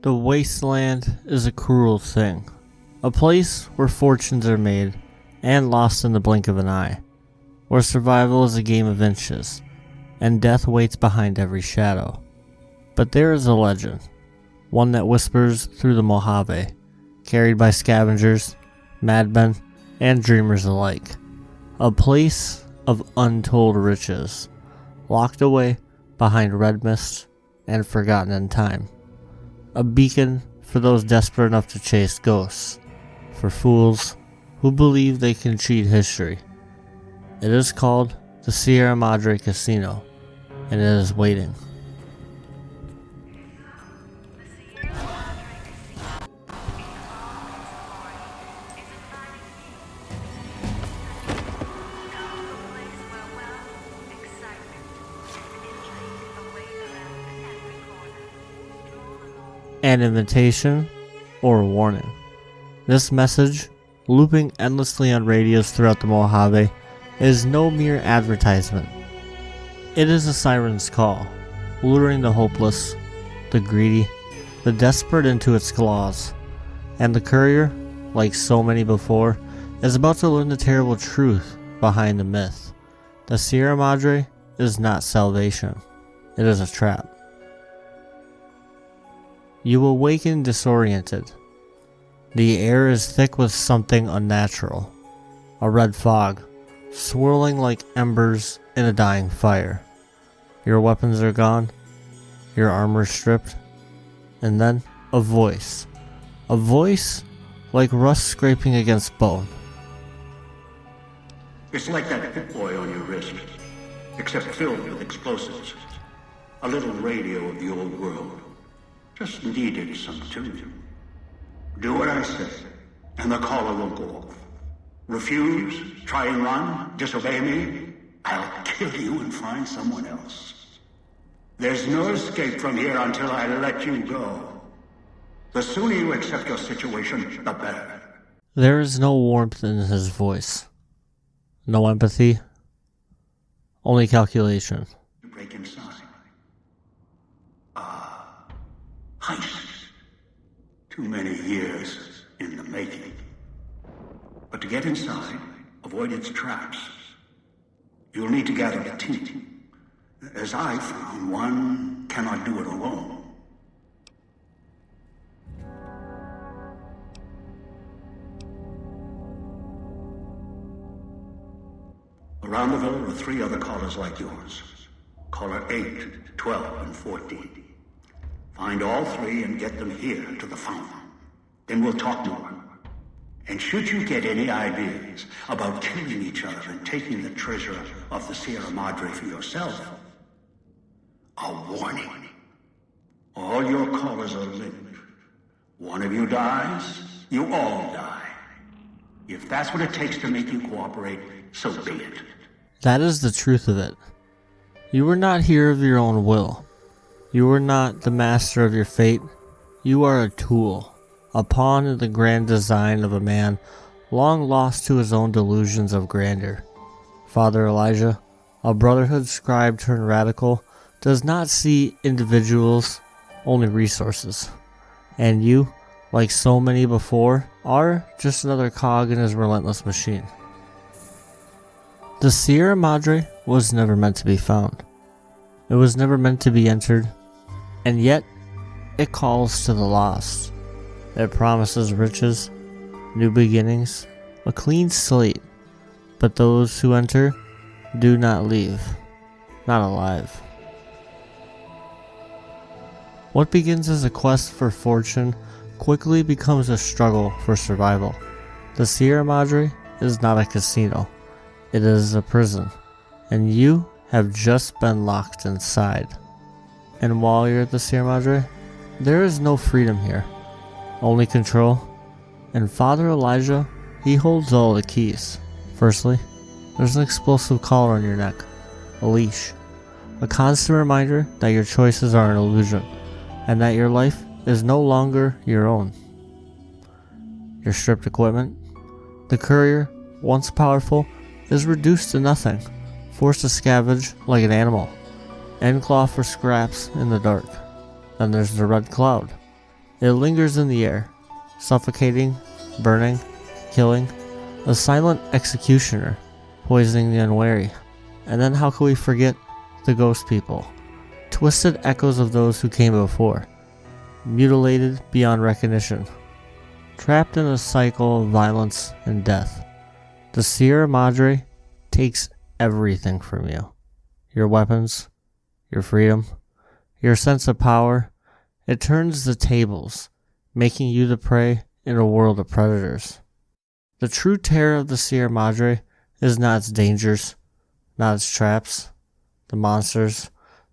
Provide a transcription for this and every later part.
The wasteland is a cruel thing, a place where fortunes are made and lost in the blink of an eye, where survival is a game of inches, and death waits behind every shadow. But there is a legend, one that whispers through the Mojave, carried by scavengers, madmen, and dreamers alike. A place of untold riches, locked away behind red mist and forgotten in time. A beacon for those desperate enough to chase ghosts, for fools who believe they can cheat history. It is called the Sierra Madre Casino, and it is waiting. An invitation or a warning. This message, looping endlessly on radios throughout the Mojave, is no mere advertisement. It is a siren's call, luring the hopeless, the greedy, the desperate into its claws. And the courier, like so many before, is about to learn the terrible truth behind the myth. The Sierra Madre is not salvation. It is a trap. You awaken disoriented. The air is thick with something unnatural. A red fog, swirling like embers in a dying fire. Your weapons are gone, your armor stripped, and then a voice. A voice like rust scraping against bone. It's like that Pip Boy on your wrist, except filled with explosives. A little radio of the old world. Just needed some tuning. Do what I say, and the caller won't go off. Refuse, try and run, disobey me, I'll kill you and find someone else. There's no escape from here until I let you go. The sooner you accept your situation, the better. There is no warmth in his voice. No empathy. Only calculation. You break inside. Heist. Too many years in the making. But to get inside, avoid its traps, you'll need to gather a team. As I found, one cannot do it alone. Around the villa are 3 other callers like yours. Caller 8, 12, and 14. Find all 3 and get them here to the fountain. Then we'll talk more. And should you get any ideas about killing each other and taking the treasure of the Sierra Madre for yourself, a warning. All your callers are linked. One of you dies, you all die. If that's what it takes to make you cooperate, so be it. That is the truth of it. You were not here of your own will. You are not the master of your fate. You are a tool, a pawn in the grand design of a man long lost to his own delusions of grandeur. Father Elijah, a Brotherhood scribe turned radical, does not see individuals, only resources. And you, like so many before, are just another cog in his relentless machine. The Sierra Madre was never meant to be found. It was never meant to be entered. And yet, it calls to the lost. It promises riches, new beginnings, a clean slate. But those who enter do not leave, not alive. What begins as a quest for fortune quickly becomes a struggle for survival. The Sierra Madre is not a casino. It is a prison, and you have just been locked inside. And while you're at the Sierra Madre, there is no freedom here, only control. And Father Elijah, he holds all the keys. Firstly, there's an explosive collar on your neck, a leash, a constant reminder that your choices are an illusion, and that your life is no longer your own. Your stripped equipment, the courier, once powerful, is reduced to nothing, forced to scavenge like an animal, and claw for scraps in the dark. Then there's the red cloud, It lingers in the air, suffocating, burning, killing, a silent executioner, poisoning the unwary. And then how can we forget the ghost people? Twisted echoes of those who came before, mutilated beyond recognition, trapped in a cycle of violence and death. The Sierra Madre takes everything from you. Your weapons, your freedom, your sense of power. It turns the tables, making you the prey in a world of predators. The true terror of the Sierra Madre is not its dangers, not its traps, the monsters,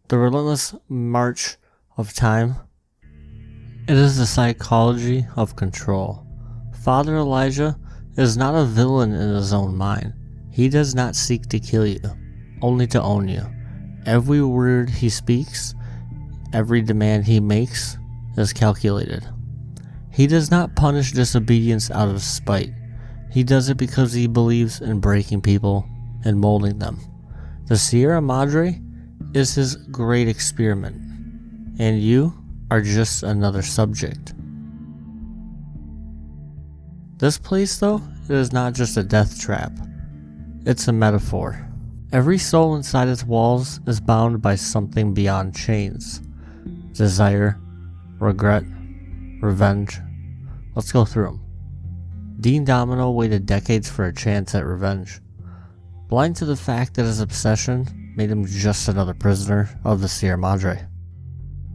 the relentless march of time. It is the psychology of control. Father Elijah is not a villain in his own mind. He does not seek to kill you, only to own you. Every word he speaks, every demand he makes, is calculated. He does not punish disobedience out of spite. He does it because he believes in breaking people and molding them. The Sierra Madre is his great experiment, and you are just another subject. This place, though, is not just a death trap. It's a metaphor. Every soul inside its walls is bound by something beyond chains. Desire, regret, revenge. Let's go through them. Dean Domino waited decades for a chance at revenge, blind to the fact that his obsession made him just another prisoner of the Sierra Madre.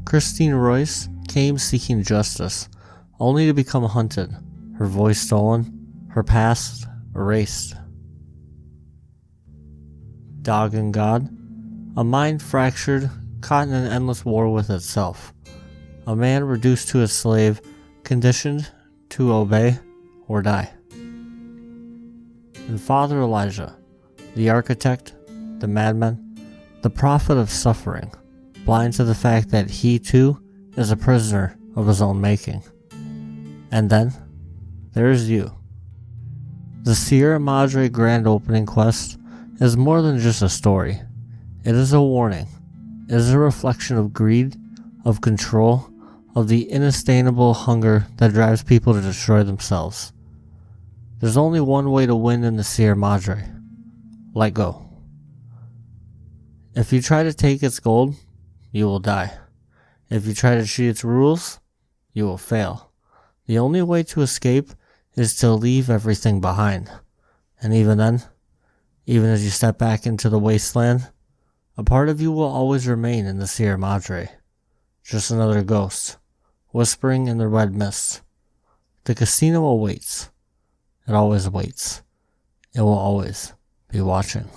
Christine Royce came seeking justice, only to become hunted, her voice stolen, her past erased. Dog and God, a mind fractured, caught in an endless war with itself. A man reduced to a slave, conditioned to obey or die. And Father Elijah, the architect, the madman, the prophet of suffering, blind to the fact that he too is a prisoner of his own making. And then, there is you. The Sierra Madre Grand Opening Quest is more than just a story. It is a warning. It is a reflection of greed, of control, of the inestimable hunger that drives people to destroy themselves. There's only one way to win in the Sierra Madre. Let go. If you try to take its gold, you will die. If you try to cheat its rules, you will fail. The only way to escape is to leave everything behind. And even then, even as you step back into the wasteland, a part of you will always remain in the Sierra Madre. Just another ghost, whispering in the red mist. The casino awaits. It always waits. It will always be watching.